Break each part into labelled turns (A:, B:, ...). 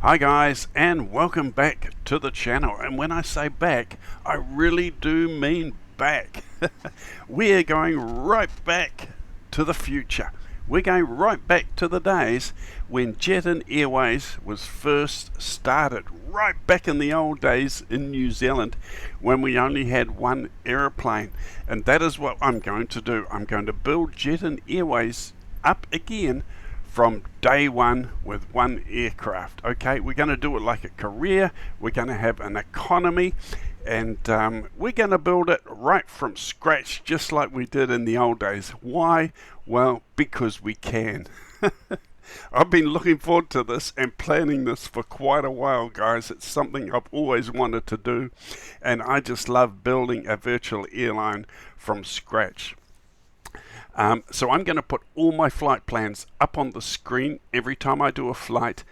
A: Hi guys, and welcome back to the channel. And when I say back, I really do mean back. We're going right back to the future. We're going right back to the days when Jet and Airways was first started, right back in the old days in New Zealand when we only had one aeroplane. And that is what I'm going to do. I'm going to build Jet and Airways up again from day one with one aircraft. Okay, we're going to do it like a career. We're going to have an economy, and we're going to build it right from scratch, just like we did in the old days. Why? Well, because we can. I've been looking forward to this and planning this for quite a while, guys. It's something I've always wanted to do, and I just love building a virtual airline from scratch. So I'm going to put all my flight plans up on the screen every time I do a flight,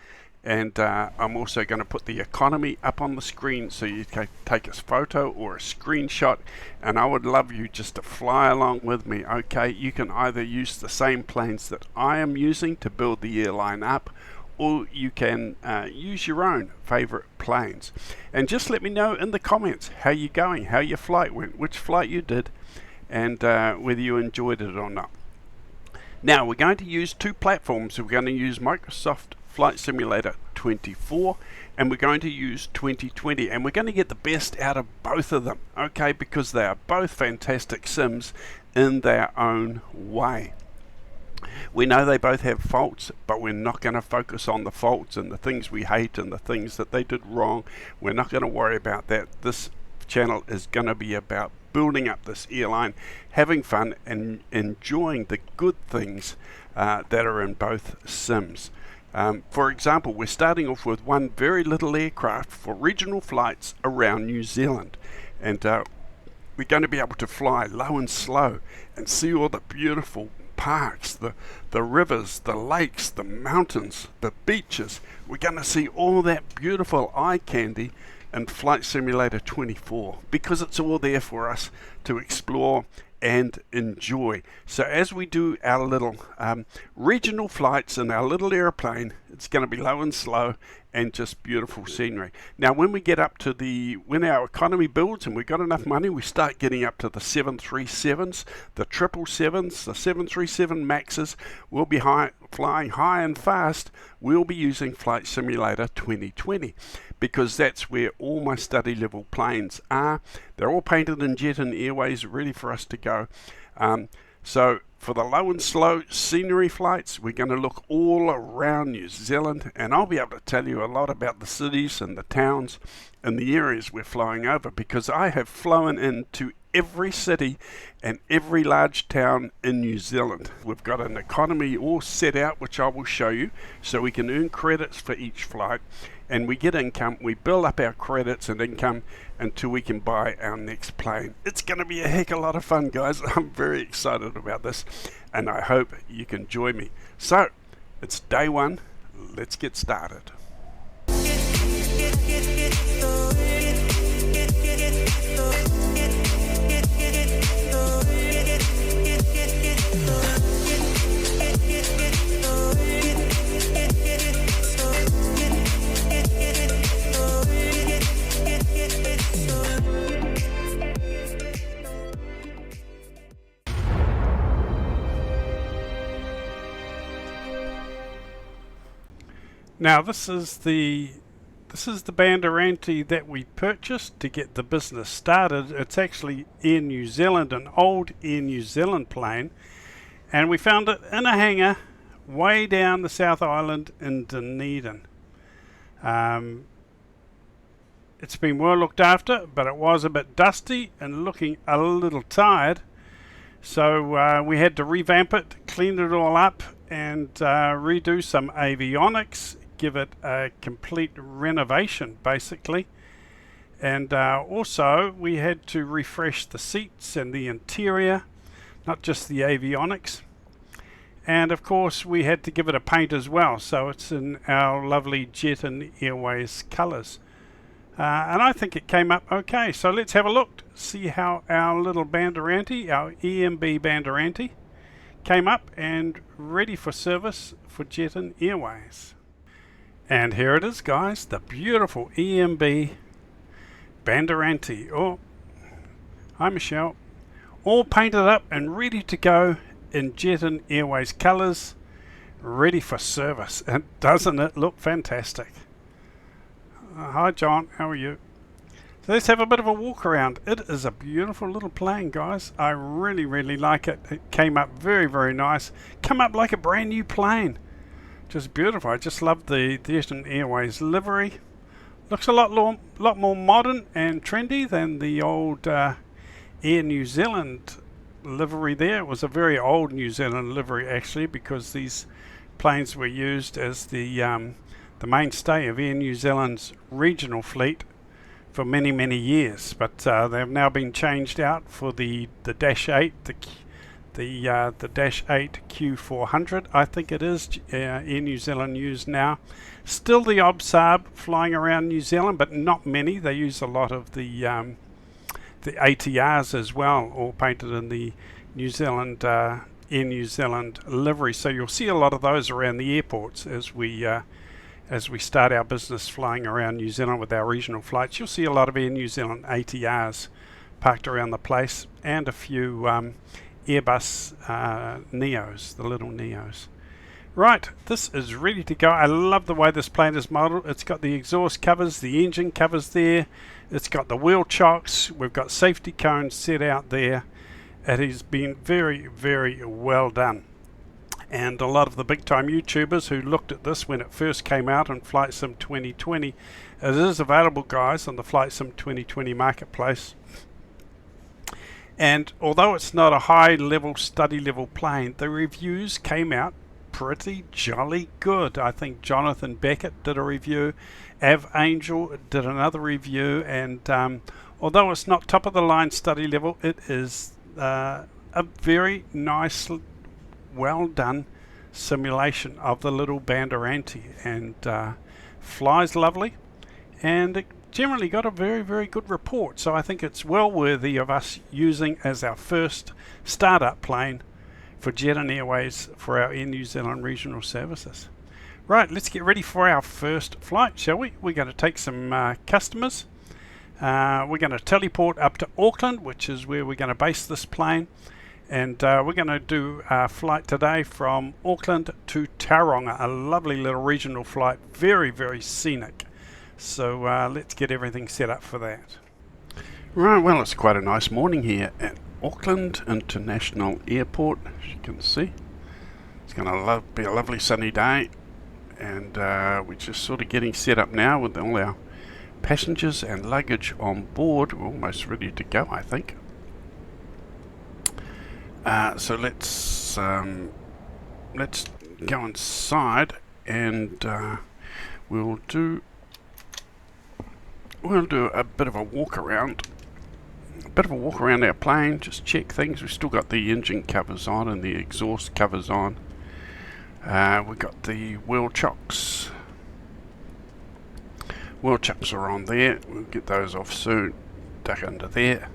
A: and I'm also going to put the economy up on the screen so you can take a photo or a screenshot, and I would love you just to fly along with me. Okay, you can either use the same planes that I am using to build the airline up, or you can use your own favorite planes. And just let me know in the comments how you're going, how your flight went, which flight you did, and whether you enjoyed it or not. Now we're going to use two platforms. We're going to use Microsoft Flight Simulator 24 and we're going to use 2020, and we're going to get the best out of both of them, okay, because they are both fantastic sims in their own way. We know they both have faults, but we're not going to focus on the faults and the things we hate and the things that they did wrong. We're not going to worry about that. This channel is going to be about building up this airline, having fun and enjoying the good things that are in both sims. For example, we're starting off with one very little aircraft for regional flights around New Zealand, and we're going to be able to fly low and slow and see all the beautiful parks, the rivers, the lakes, the mountains, the beaches. We're going to see all that beautiful eye candy and Flight Simulator 24, because it's all there for us to explore and enjoy. So as we do our little regional flights in our little airplane, it's going to be low and slow and just beautiful scenery. Now when we get up to when our economy builds and we've got enough money, we start getting up to the 737s, the 777s, the 737 Maxes. We'll be flying high and fast. We'll be using Flight Simulator 2020, because that's where all my study level planes are. They're all painted in Jet and Airways, ready for us to go. So for the low and slow scenery flights, we're going to look all around New Zealand, and I'll be able to tell you a lot about the cities and the towns and the areas we're flying over, because I have flown into every city and every large town in New Zealand. We've got an economy all set out, which I will show you, so we can earn credits for each flight, and we get income. We build up our credits and income until we can buy our next plane. It's going to be a heck of a lot of fun, guys. I'm very excited about this, and I hope you can join me. So it's day one. Let's get started. Now this is the Bandeirante that we purchased to get the business started. It's actually Air New Zealand, an old Air New Zealand plane, and we found it in a hangar way down the South Island in Dunedin. It's been well looked after, but it was a bit dusty and looking a little tired, so we had to revamp it, clean it all up, and redo some avionics, give it a complete renovation basically, and also we had to refresh the seats and the interior, not just the avionics, and of course we had to give it a paint as well, so it's in our lovely Jet and Airways colours, and I think it came up okay. So let's have a look, see how our little Bandeirante, our EMB Bandeirante, came up and ready for service for Jet and Airways. And here it is, guys, the beautiful EMB Bandeirante. Oh, hi Michelle. All painted up and ready to go in Jet Airways colours, ready for service. And doesn't it look fantastic? Hi John, how are you? So let's have a bit of a walk around. It is a beautiful little plane, guys. I really like it. It came up very nice. Come up like a brand new plane. Just beautiful. I just love the Jet Airways livery. Looks a lot more modern and trendy than the old Air New Zealand livery there. It was a very old New Zealand livery actually, because these planes were used as the mainstay of Air New Zealand's regional fleet for many years, but they've now been changed out for the Dash 8, the Dash 8 Q400, I think it is. Air New Zealand use now. Still the OBSARB flying around New Zealand, but not many. They use a lot of the ATRs as well, all painted in the New Zealand Air New Zealand livery. So you'll see a lot of those around the airports as we start our business flying around New Zealand with our regional flights. You'll see a lot of Air New Zealand ATRs parked around the place, and a few Airbus Neos, the little Neos. Right, this is ready to go. I love the way this plane is modelled. It's got the exhaust covers, the engine covers there. It's got the wheel chocks. We've got safety cones set out there. It has been very well done. And a lot of the big time YouTubers who looked at this when it first came out on Flight Sim 2020, it is available, guys, on the Flight Sim 2020 marketplace. And although it's not a high level study level plane, the reviews came out pretty jolly good. I think Jonathan Beckett did a review, Av Angel did another review, and although it's not top of the line study level, it is a very nice, well done simulation of the little Bandeirante, and flies lovely, and it generally got a very good report. So I think it's well worthy of us using as our first startup plane for Jet Airways for our Air New Zealand regional services. Right, let's get ready for our first flight, shall we? We're going to take some customers. We're going to teleport up to Auckland, which is where we're going to base this plane. And we're going to do a flight today from Auckland to Tauranga, a lovely little regional flight, very scenic. So let's get everything set up for that. Right, well, it's quite a nice morning here at Auckland International Airport, as you can see. It's going to be a lovely sunny day, and we're just sort of getting set up now with all our passengers and luggage on board. We're almost ready to go, I think. So let's go inside, and we'll do a bit of a walk around. Our plane, just check things. We've still got the engine covers on and the exhaust covers on. We've got the wheel chocks. Wheel chocks are on there. We'll get those off soon. Duck under there.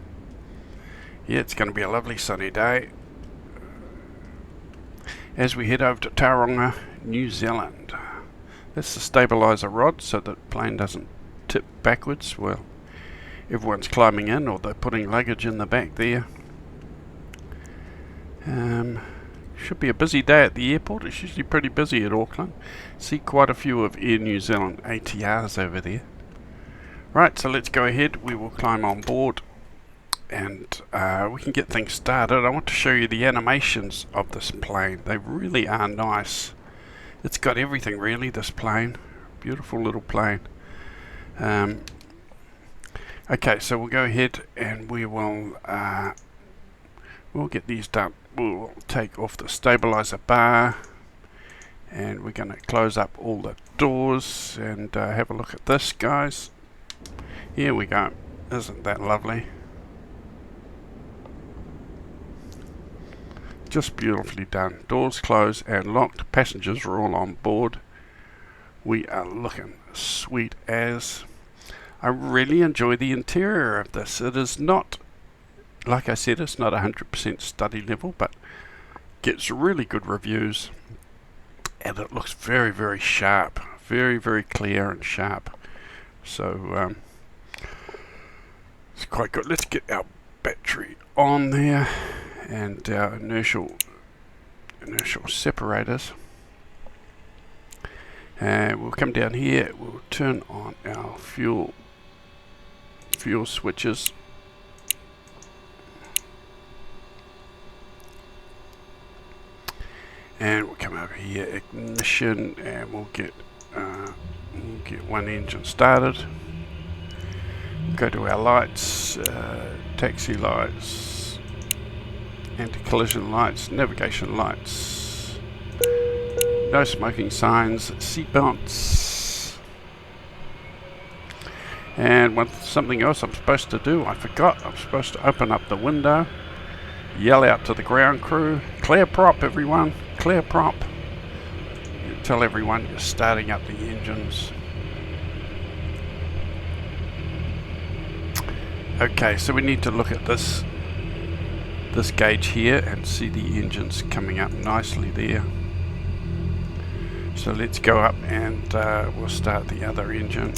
A: Yeah, it's going to be a lovely sunny day as we head over to Tauranga, New Zealand. That's the stabilizer rod so the plane doesn't tip backwards. Well, everyone's climbing in, or they're putting luggage in the back there. Should be a busy day at the airport. It's usually pretty busy at Auckland. See quite a few of Air New Zealand ATRs over there. Right, so let's go ahead. We will climb on board, and we can get things started. I want to show you the animations of this plane. They really are nice. It's got everything really, this plane. Beautiful little plane. Okay, so we'll go ahead and we'll get these done. We'll take off the stabilizer bar, and we're going to close up all the doors and have a look at this, guys. Here we go. Isn't that lovely? Just beautifully done. Doors closed and locked. Passengers are all on board. We are looking sweet as. I really enjoy the interior of this. It is not, like I said, it's not 100% study level, but gets really good reviews, and it looks very sharp, very, very clear and sharp. So it's quite good. Let's get our battery on there and our inertial separators. And we'll come down here, we'll turn on our fuel switches. And we'll come over here, ignition, and we'll get one engine started. Go to our lights, taxi lights, anti-collision lights, navigation lights, no smoking signs, seat belts. And something else I'm supposed to do, I forgot, I'm supposed to open up the window, yell out to the ground crew, clear prop everyone, clear prop. You tell everyone you're starting up the engines. Okay, so we need to look at this gauge here and see the engines coming up nicely there. So let's go up and we'll start the other engine.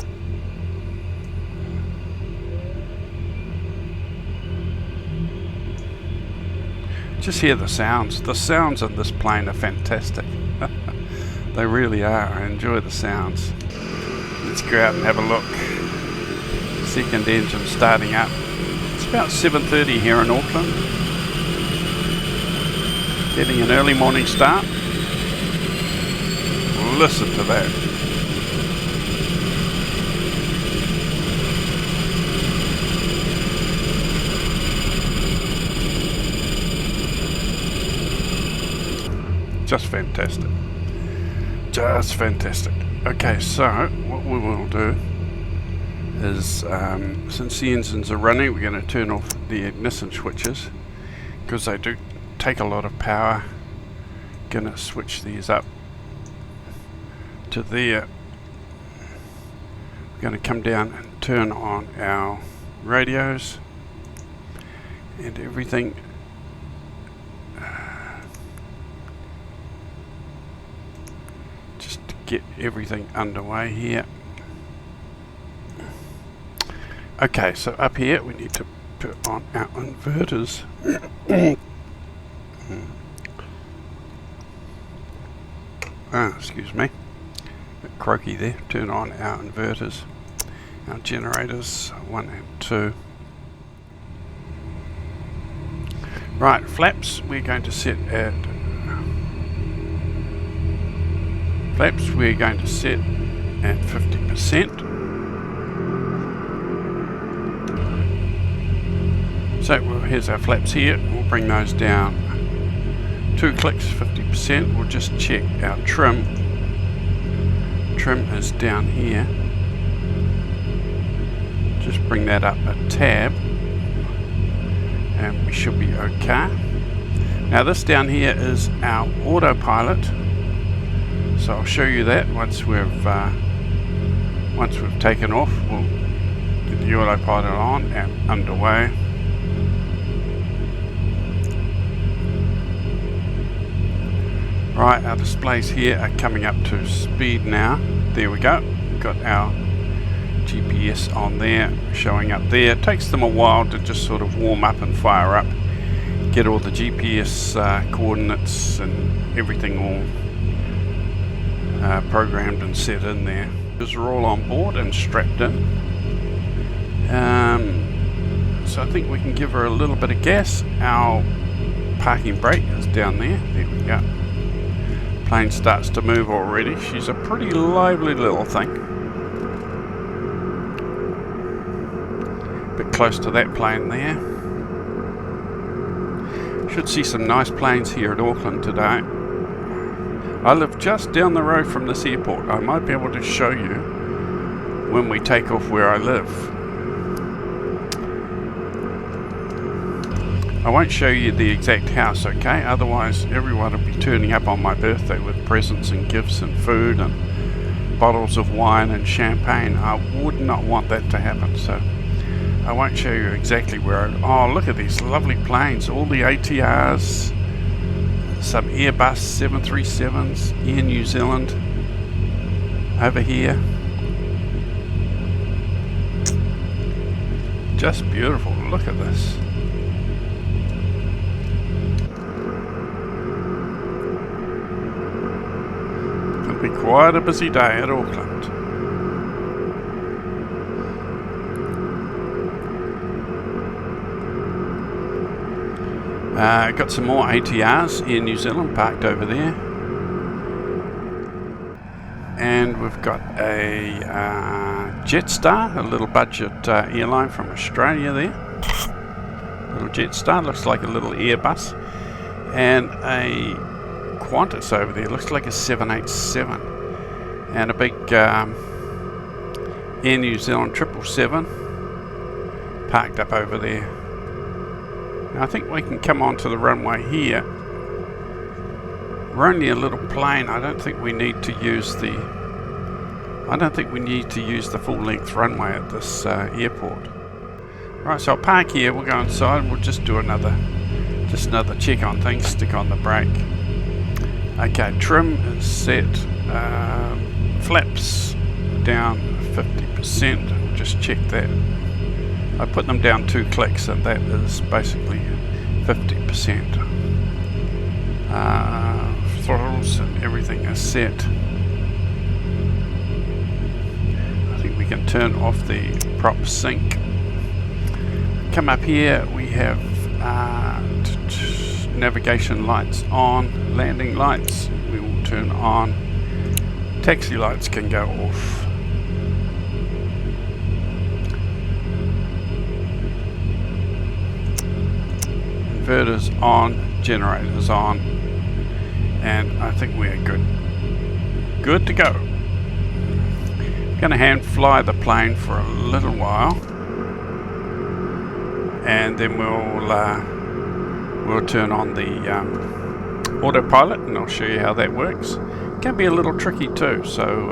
A: Just hear the sounds. The sounds in this plane are fantastic. They really are. I enjoy the sounds. Let's go out and have a look. Second engine starting up. It's about 7:30 here in Auckland. Getting an early morning start. Listen to that. Just fantastic. Just fantastic. Okay, so what we will do is, since the engines are running, we're going to turn off the ignition switches because they do take a lot of power. Going to switch these up to there. We're going to come down and turn on our radios and everything. Just to get everything underway here. Okay, so up here we need to put on our inverters. Excuse me, a bit croaky there. Turn on our inverters, our generators 1 and 2. Right, flaps we're going to set at 50%. So here's our flaps here. We'll bring those down 2 clicks, 50%. We'll just check our trim. Trim is down here. Just bring that up a tab and we should be okay. Now this down here is our autopilot. So I'll show you that once we've taken off. We'll get the autopilot on and underway. Right, our displays here are coming up to speed now. There we go. Got our GPS on there, showing up there. It takes them a while to just sort of warm up and fire up. Get all the GPS coordinates and everything all programmed and set in there. These are all on board and strapped in. So I think we can give her a little bit of gas. Our parking brake is down there. There we go. Plane starts to move already. She's a pretty lively little thing. Bit close to that plane there. Should see some nice planes here at Auckland today. I live just down the road from this airport. I might be able to show you when we take off where I live. I won't show you the exact house, okay? Otherwise everyone will be turning up on my birthday with presents and gifts and food and bottles of wine and champagne. I would not want that to happen, so I won't show you exactly where oh, look at these lovely planes. All the ATRs, some Airbus 737s, Air New Zealand. over here. Just beautiful. Look at this. It'll be quite a busy day at Auckland. Got some more ATRs in New Zealand parked over there. And we've got a Jetstar, a little budget airline from Australia there. Little Jetstar, looks like a little Airbus. And a Qantas over there, looks like a 787. And a big Air New Zealand 777 parked up over there. Now I think we can come onto the runway here. We're only a little plane. I don't think we need to use the full-length runway at this airport. Right, so I'll park here. We'll go inside and we'll just do another check on things. Stick on the brake. Okay, trim is set. Flaps down 50%. We'll just check that. I put them down 2 clicks, and that is basically 50%. Throttles and everything is set. I think we can turn off the prop sync. Come up here, we have navigation lights on, landing lights we will turn on, taxi lights can go off. Inverters on, generators on, and I think we're good to go. I'm going to hand fly the plane for a little while, and then we'll turn on the autopilot, and I'll show you how that works. It can be a little tricky too, so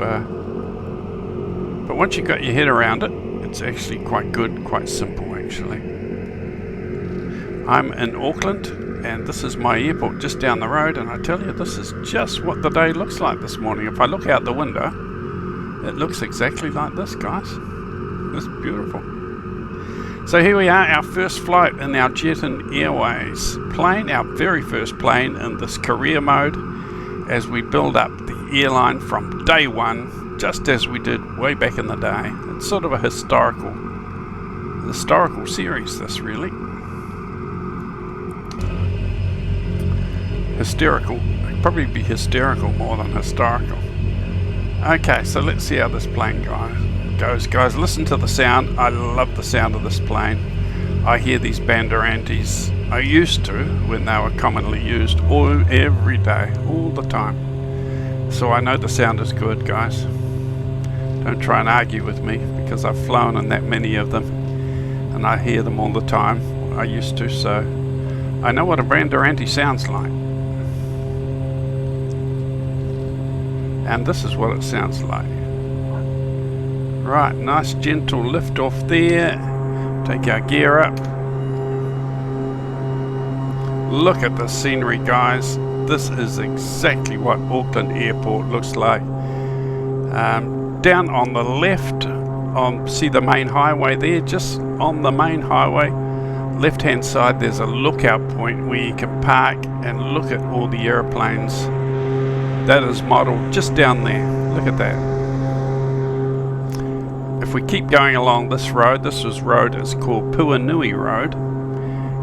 A: but once you've got your head around it, it's actually quite good, quite simple actually. I'm in Auckland, and this is my airport just down the road, and I tell you, this is just what the day looks like this morning. If I look out the window, it looks exactly like this, guys. It's beautiful. So here we are, our first flight in our Jet and Airways plane, our very first plane in this career mode, as we build up the airline from day one, just as we did way back in the day. It's sort of a historical series, this really. Hysterical. It'd probably be hysterical more than historical. Okay, so let's see how this plane goes, guys. Listen to the sound. I love the sound of this plane. I hear these Bandeirantes. I used to when they were commonly used every day, all the time. So I know the sound is good, guys. Don't try and argue with me, because I've flown in that many of them and I hear them all the time. I used to, so I know what a Bandeirante sounds like. And this is what it sounds like. Right, nice gentle lift off there. Take our gear up. Look at the scenery, guys. This is exactly what Auckland Airport looks like. Down on the left, see the main highway there, just on the main highway, left hand side, there's a lookout point where you can park and look at all the aeroplanes. That is modelled just down there. Look at that. If we keep going along this road, this road is called Puanui Road,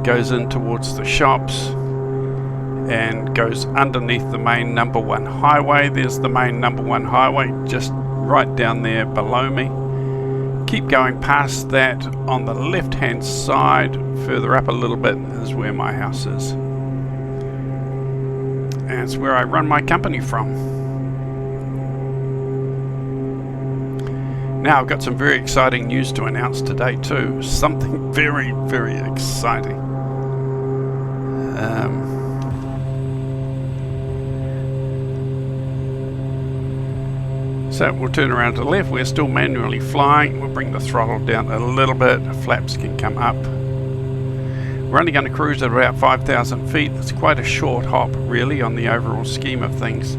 A: goes in towards the shops and goes underneath the main number 1 highway. There's the main number 1 highway just right down there below me. Keep going past that. On the left hand side, further up a little bit, is where my house is. And it's where I run my company from. Now I've got some very exciting news to announce today too. Something very, very exciting. So we'll turn around to the left. We're still manually flying. We'll bring the throttle down a little bit. Flaps can come up. We're only going to cruise at about 5,000 feet. It's quite a short hop really on the overall scheme of things.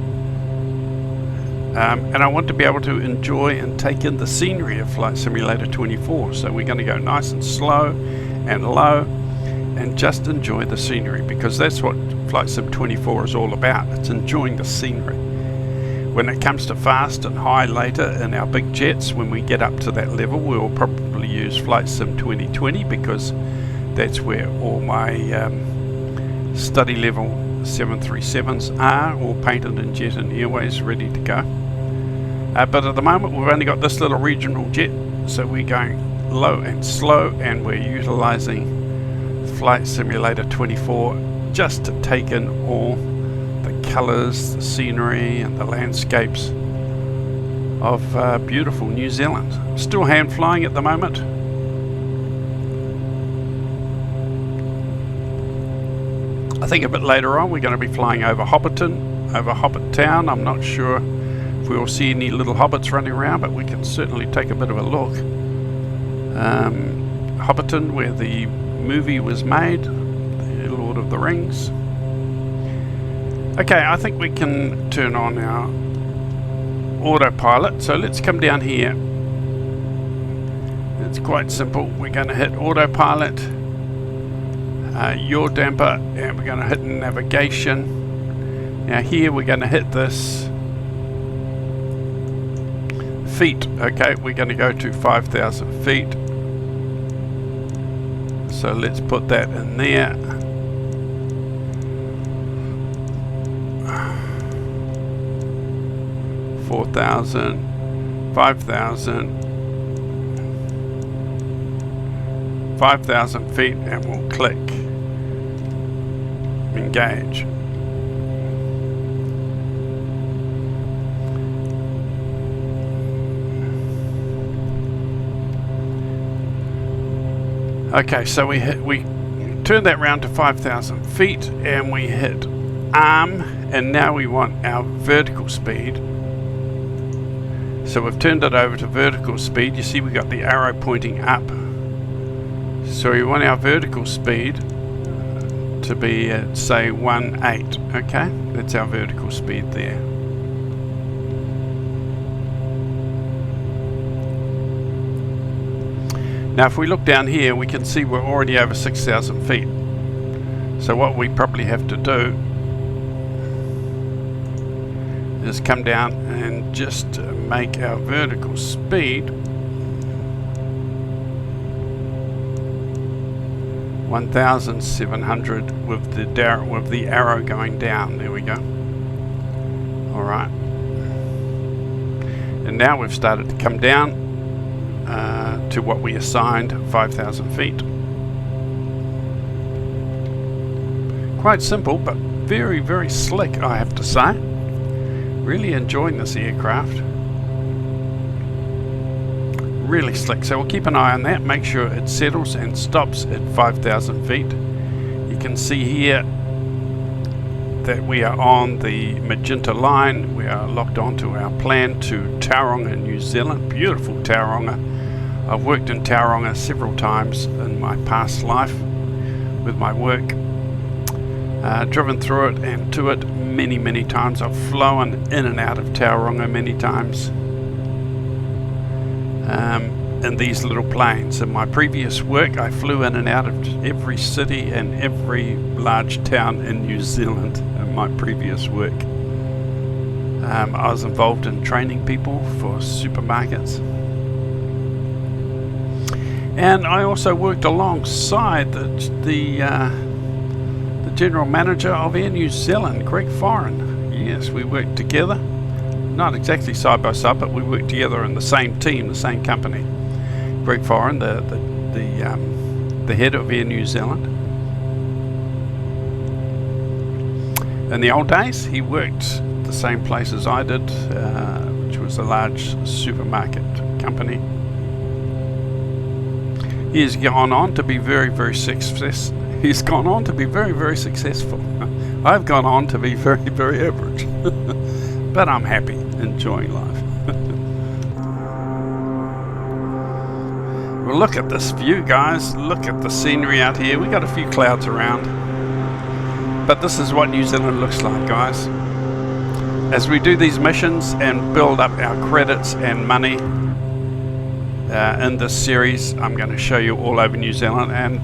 A: And I want to be able to enjoy and take in the scenery of Flight Simulator 24. So we're going to go nice and slow and low and just enjoy the scenery, because that's what Flight Sim 24 is all about. It's enjoying the scenery. When it comes to fast and high later in our big jets, when we get up to that level, we'll probably use Flight Sim 2020, because that's where all my study level 737s are, all painted in Jet and Airways, ready to go. But at the moment we've only got this little regional jet, so we're going low and slow, and we're utilizing Flight Simulator 24 just to take in all the colors, the scenery and the landscapes of beautiful New Zealand. Still hand flying at the moment. I think a bit later on we're going to be flying over Hobbiton, over Hobbit Town. I'm not sure if we will see any little hobbits running around, but we can certainly take a bit of a look. Hobbiton, where the movie was made, the Lord of the Rings. Okay, I think we can turn on our autopilot. So let's come down here. It's quite simple. We're going to hit autopilot, yaw damper, and we're going to hit navigation. Now here we're going to hit this feet. Okay, we're going to go to 5,000 feet. So let's put that in there. $4,000, $5,000, 5,000 feet, and we'll click engage. Okay, so we turn that round to 5,000 feet, and we hit arm, and now we want our vertical speed. So we've turned it over to vertical speed. You see we got the arrow pointing up. So we want our vertical speed to be at, say, 18. Okay, that's our vertical speed there. Now if we look down here, we can see we're already over 6,000 feet. So what we probably have to do is come down and just make our vertical speed 1,700 with the arrow going down. There we go. All right. And now we've started to come down to what we assigned, 5,000 feet. Quite simple, but very, very slick, I have to say. Really enjoying this aircraft. Really slick. So we'll keep an eye on that, make sure it settles and stops at 5,000 feet. You can see here that we are on the magenta line. We are locked onto our plan to Tauranga, New Zealand. Beautiful Tauranga. I've worked in Tauranga several times in my past life with my work. Driven through it and to it many, many times. I've flown in and out of Tauranga many times in these little planes. In my previous work, I flew in and out of every city and every large town in New Zealand in my previous work. I was involved in training people for supermarkets. And I also worked alongside the General Manager of Air New Zealand, Greg Foran. Yes, we worked together. Not exactly side by side, but we worked together in the same team, the same company. Greg Foran, the head of Air New Zealand. In the old days, he worked the same place as I did, which was a large supermarket company. He's gone on to be very, very successful. He's gone on to be very, very successful. I've gone on to be very, very average. But I'm happy, enjoying life. Well, look at this view, guys. Look at the scenery out here. We got a few clouds around. But this is what New Zealand looks like, guys. as we do these missions and build up our credits and money in this series, I'm going to show you all over New Zealand, and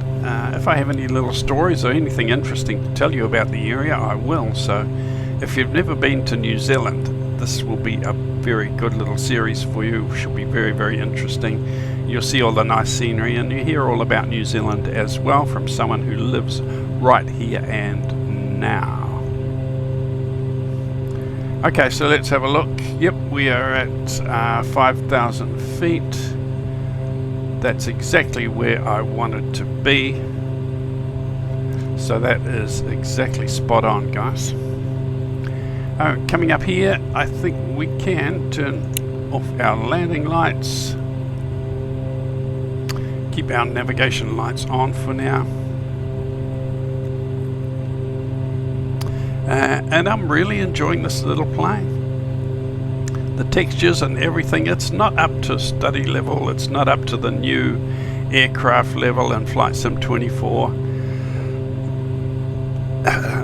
A: if I have any little stories or anything interesting to tell you about the area, I will. So if you've never been to New Zealand, this will be a very good little series for you. Should be very, very interesting. You'll see all the nice scenery, and you hear all about New Zealand as well from someone who lives right here and now. Okay, so let's have a look. Yep, we are at 5,000 feet. That's exactly where I wanted to be. So that is exactly spot on, guys. Coming up here, I think we can turn off our landing lights. Keep our navigation lights on for now. And I'm really enjoying this little plane. The textures and everything, it's not up to study level, it's not up to the new aircraft level in Flight Sim 24.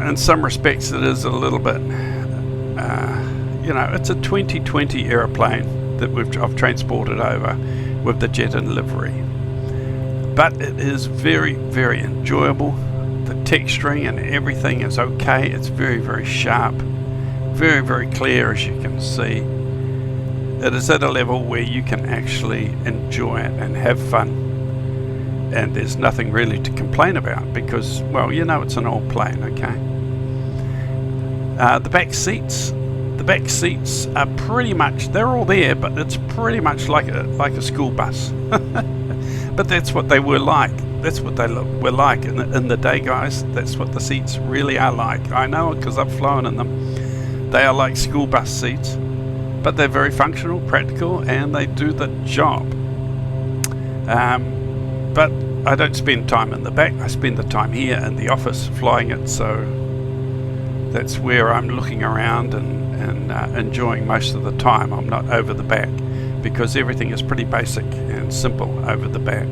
A: In some respects it is a little bit, you know, it's a 2020 aeroplane that I've transported over with the jet and livery. But it is very, very enjoyable. The texturing and everything is okay. It's very, very sharp, very, very clear, as you can see. It is at a level where you can actually enjoy it and have fun, and there's nothing really to complain about because, well, you know, it's an old plane. Okay. The back seats are pretty much, they're all there, but it's pretty much like a school bus. But that's what they were like. That's what they were like in the day, guys. That's what the seats really are like. I know it because I've flown in them. They are like school bus seats, but they're very functional, practical, and they do the job. But I don't spend time in the back. I spend the time here in the office flying it, so that's where I'm looking around and enjoying most of the time. I'm not over the back because everything is pretty basic and simple over the back.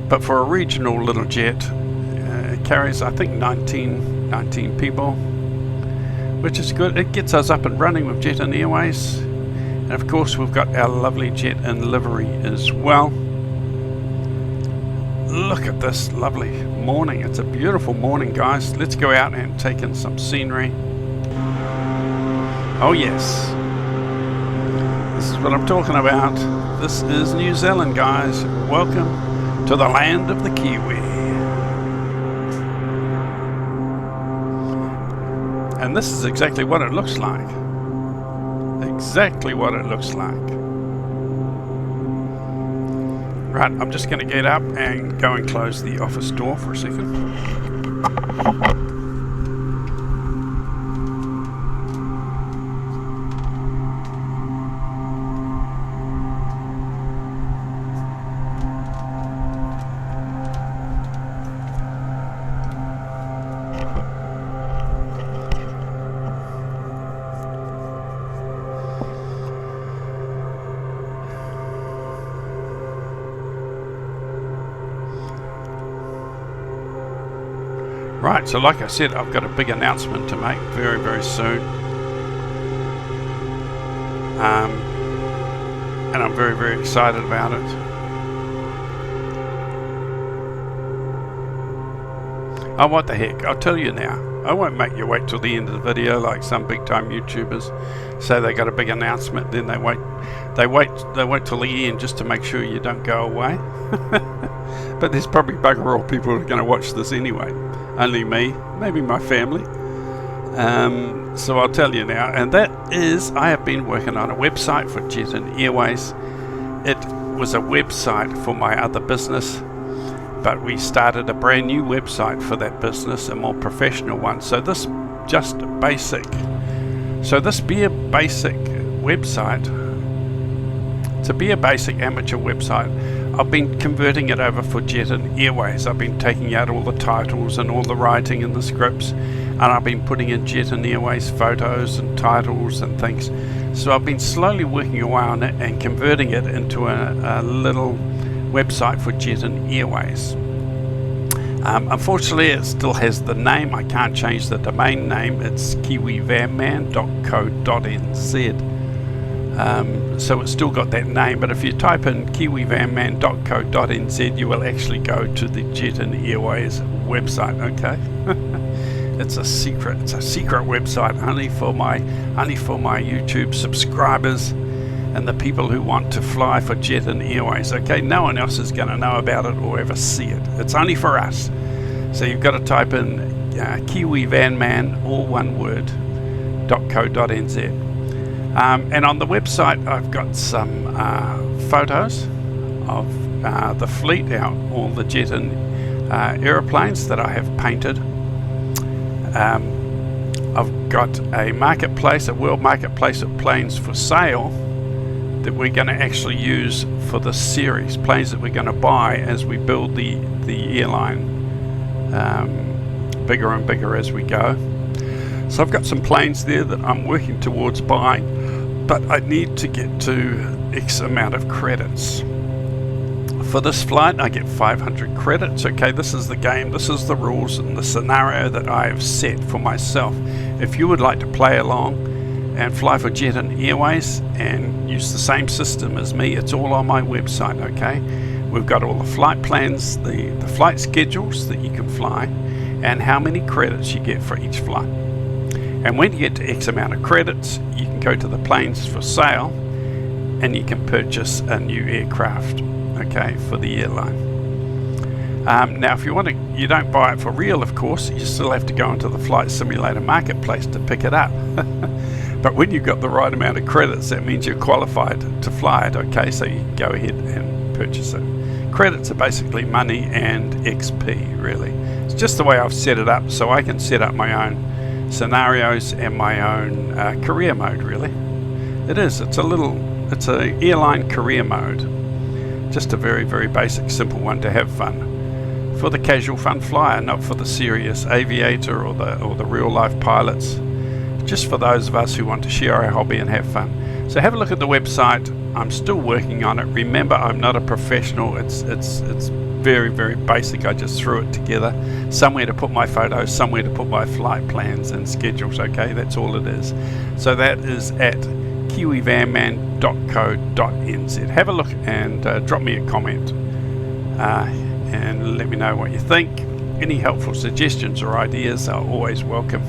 A: But for a regional little jet, it carries, I think, 19 people, which is good. It gets us up and running with Jet and Airways, and of course we've got our lovely jet and livery as well. Look at this lovely morning. It's a beautiful morning, guys. Let's go out and take in some scenery. Oh yes, this is what I'm talking about. This is New Zealand, guys. Welcome to the land of the Kiwi. And this is exactly what it looks like. Exactly what it looks like. Right, I'm just going to get up and go and close the office door for a second. Right, so like I said, I've got a big announcement to make very, very soon. And I'm very, very excited about it. Oh, what the heck, I'll tell you now. I won't make you wait till the end of the video like some big time YouTubers say they got a big announcement, then they wait till the end just to make sure you don't go away. But there's probably bugger all people who are going to watch this anyway. Only me, maybe my family. So I'll tell you now, and that is, I have been working on a website for Jet and Airways. It was a website for my other business, but we started a brand new website for that business, a more professional one. So this just basic. So this be a basic website. To be a basic amateur website, I've been converting it over for Jet and Airways. I've been taking out all the titles and all the writing and the scripts, and I've been putting in Jet and Airways photos and titles and things. So I've been slowly working away on it and converting it into a little website for Jet and Airways. Unfortunately, it still has the name. I can't change the domain name. It's kiwivanman.co.nz. So it's still got that name, but if you type in kiwivanman.co.nz, you will actually go to the Jet and Airways website. Okay. It's a secret website only for my YouTube subscribers and the people who want to fly for Jet and Airways. Okay, no one else is going to know about it or ever see it. It's only for us. So you've got to type in kiwivanman, all one word, .co.nz. And on the website, I've got some photos of the fleet, all the Jet and aeroplanes that I have painted. I've got a marketplace, a world marketplace of planes for sale that we're going to actually use for the series, planes that we're going to buy as we build the airline bigger and bigger as we go. So I've got some planes there that I'm working towards buying, but I need to get to X amount of credits. For this flight, I get 500 credits. Okay, this is the game, this is the rules and the scenario that I have set for myself. If you would like to play along and fly for Jet and Airways and use the same system as me, it's all on my website. Okay, we've got all the flight plans, the flight schedules that you can fly, and how many credits you get for each flight. And when you get to X amount of credits, you can go to the planes for sale and you can purchase a new aircraft, okay, for the airline. Now if you want to, you don't buy it for real, of course, you still have to go into the flight simulator marketplace to pick it up. But when you've got the right amount of credits, that means you're qualified to fly it. Okay, so you can go ahead and purchase it. Credits are basically money and XP, really. It's just the way I've set it up, so I can set up my own scenarios and my own career mode, really. It's a airline career mode. Just a very, very basic, simple one to have fun. For the casual fun flyer, not for the serious aviator or the real life pilots. Just for those of us who want to share our hobby and have fun. So have a look at the website. I'm still working on it. Remember, I'm not a professional. It's very, very basic. I just threw it together. Somewhere to put my photos, somewhere to put my flight plans and schedules. Okay, that's all it is. So that is at kiwivanman.co.nz. Have a look and drop me a comment and let me know what you think. Any helpful suggestions or ideas are always welcome.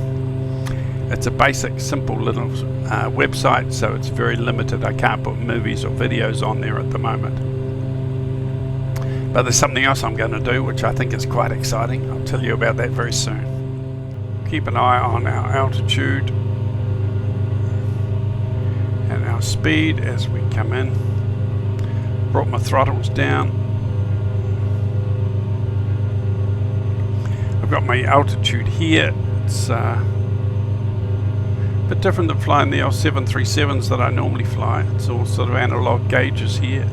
A: It's a basic, simple little website, so it's very limited. I can't put movies or videos on there at the moment. But there's something else I'm going to do, which I think is quite exciting. I'll tell you about that very soon. Keep an eye on our altitude and our speed as we come in. Brought my throttles down. I've got my altitude here. It's a bit different than flying the L737s that I normally fly. It's all sort of analog gauges here.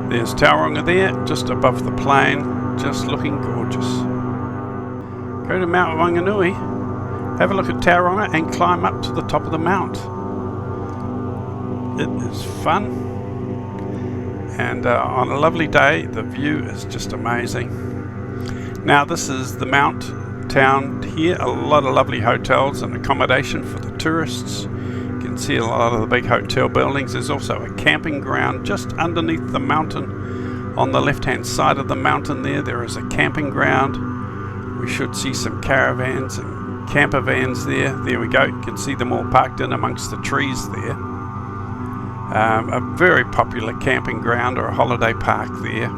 A: There's Tauranga there, just above the plane, just looking gorgeous. Go to Mount Wanganui, have a look at Tauranga and climb up to the top of the mount. It is fun, and on a lovely day the view is just amazing. Now this is the mount town here, a lot of lovely hotels and accommodation for the tourists. You can see a lot of the big hotel buildings. There's also a camping ground just underneath the mountain. On the left hand side of the mountain there is a camping ground. We should see some caravans and camper vans there. There we go, you can see them all parked in amongst the trees there. A very popular camping ground or a holiday park there.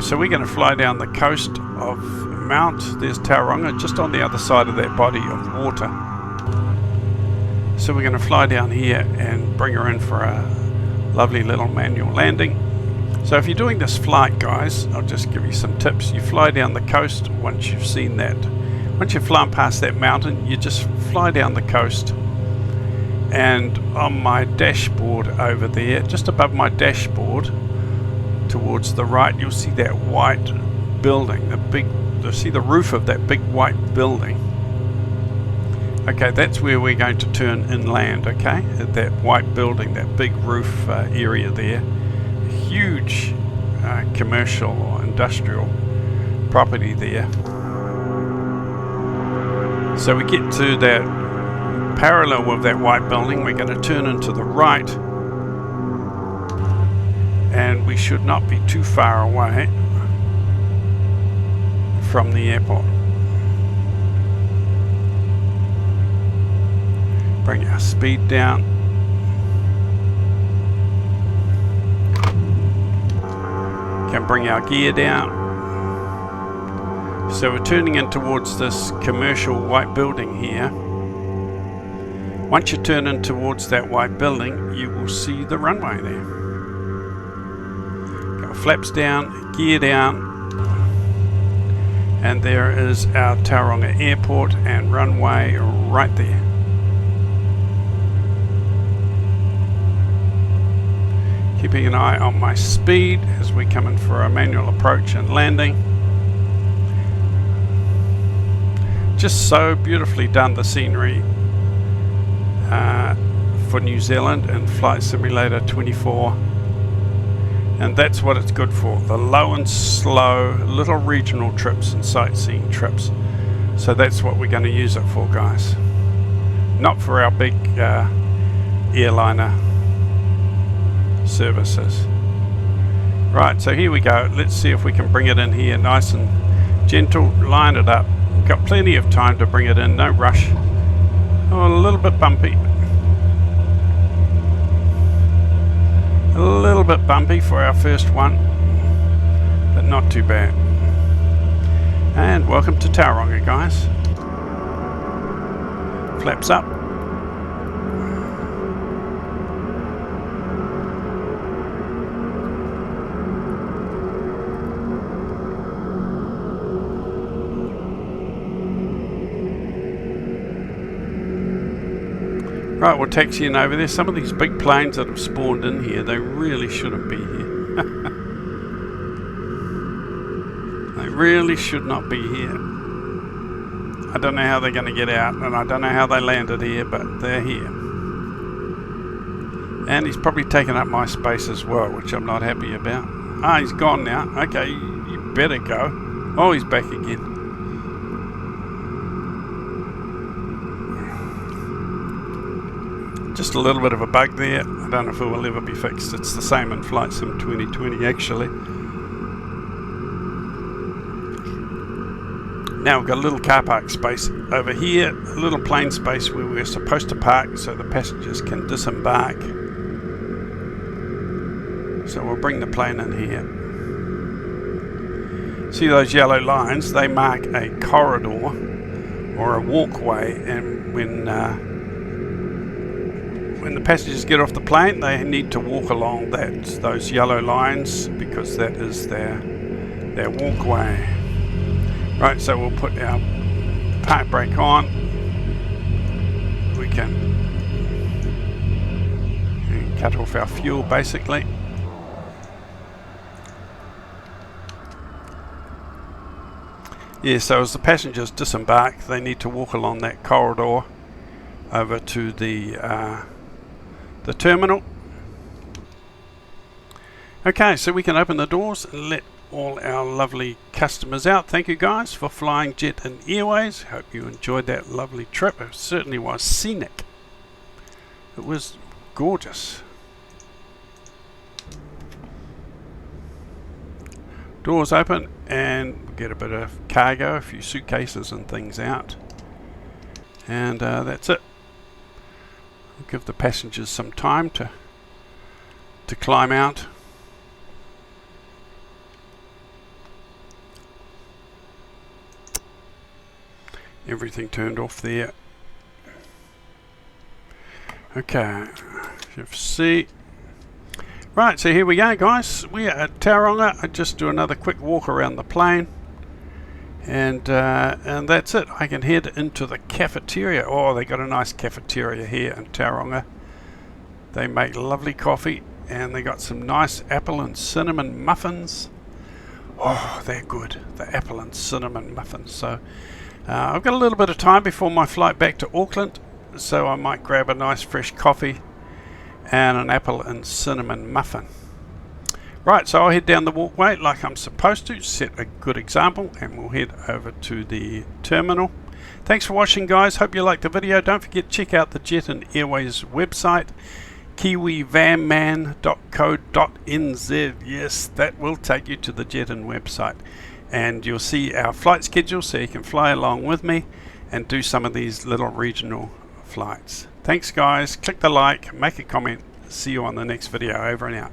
A: So we're going to fly down the coast of Mount, there's Tauranga, just on the other side of that body of water. So we're going to fly down here and bring her in for a lovely little manual landing. So if you're doing this flight, guys, I'll just give you some tips. You fly down the coast once you've seen that. Once you've flown past that mountain, you just fly down the coast. And on my dashboard over there, just above my dashboard, towards the right, you'll see that white building, you'll see the roof of that big white building. Okay, that's where we're going to turn inland, okay? At that white building, that big roof area there. Huge commercial or industrial property there. So we get to that parallel with that white building, we're going to turn into the right, and we should not be too far away from the airport. Bring our speed down. Can bring our gear down. So we're turning in towards this commercial white building here. Once you turn in towards that white building, you will see the runway there. Got flaps down, gear down, and there is our Tauranga Airport and runway right there. Keeping an eye on my speed as we come in for a manual approach and landing. Just so beautifully done, the scenery for New Zealand and Flight Simulator 24, and that's what it's good for, the low and slow little regional trips and sightseeing trips. So that's what we're going to use it for, guys, not for our big airliner services. Right, so here we go. Let's see if we can bring it in here nice and gentle. Line it up. Got plenty of time to bring it in, no rush. Oh, a little bit bumpy. A little bit bumpy for our first one, but not too bad. And welcome to Tauranga, guys. Flaps up. Right, we'll taxi in over there. Some of these big planes that have spawned in here, they really shouldn't be here. They really should not be here. I don't know how they're going to get out, and I don't know how they landed here, but they're here. And he's probably taken up my space as well, which I'm not happy about. Ah, he's gone now. Okay, you better go. Oh, he's back again. Just a little bit of a bug there. I don't know if it will ever be fixed. It's the same in Flight Sim 2020 actually. Now we've got a little car park space over here, a little plane space where we're supposed to park so the passengers can disembark. So we'll bring the plane in here. See those yellow lines? They mark a corridor or a walkway, and when the passengers get off the plane, they need to walk along those yellow lines, because that is their walkway. Right, so we'll put our park brake on. We can cut off our fuel basically. Yeah, so as the passengers disembark, they need to walk along that corridor over to the terminal. Okay, so we can open the doors and let all our lovely customers out. Thank you guys for flying Jet and Airways. Hope you enjoyed that lovely trip. It certainly was scenic. It was gorgeous. Doors open and get a bit of cargo, a few suitcases and things out. And that's it. We'll give the passengers some time to climb out. Everything turned off there. Okay, shift C. Right, so here we go, guys. We are at Tauranga. I just do another quick walk around the plane, and that's it. I can head into the cafeteria. Oh, they got a nice cafeteria here in Tauranga. They make lovely coffee, and they got some nice apple and cinnamon muffins. Oh, they're good, the apple and cinnamon muffins. So I've got a little bit of time before my flight back to Auckland, so I might grab a nice fresh coffee and an apple and cinnamon muffin. Right, so I'll head down the walkway like I'm supposed to, set a good example, and we'll head over to the terminal. Thanks for watching, guys. Hope you liked the video. Don't forget to check out the Jet and Airways website, kiwivanman.co.nz. Yes, that will take you to the Jet and website, and you'll see our flight schedule so you can fly along with me and do some of these little regional flights. Thanks, guys. Click the like, make a comment. See you on the next video. Over and out.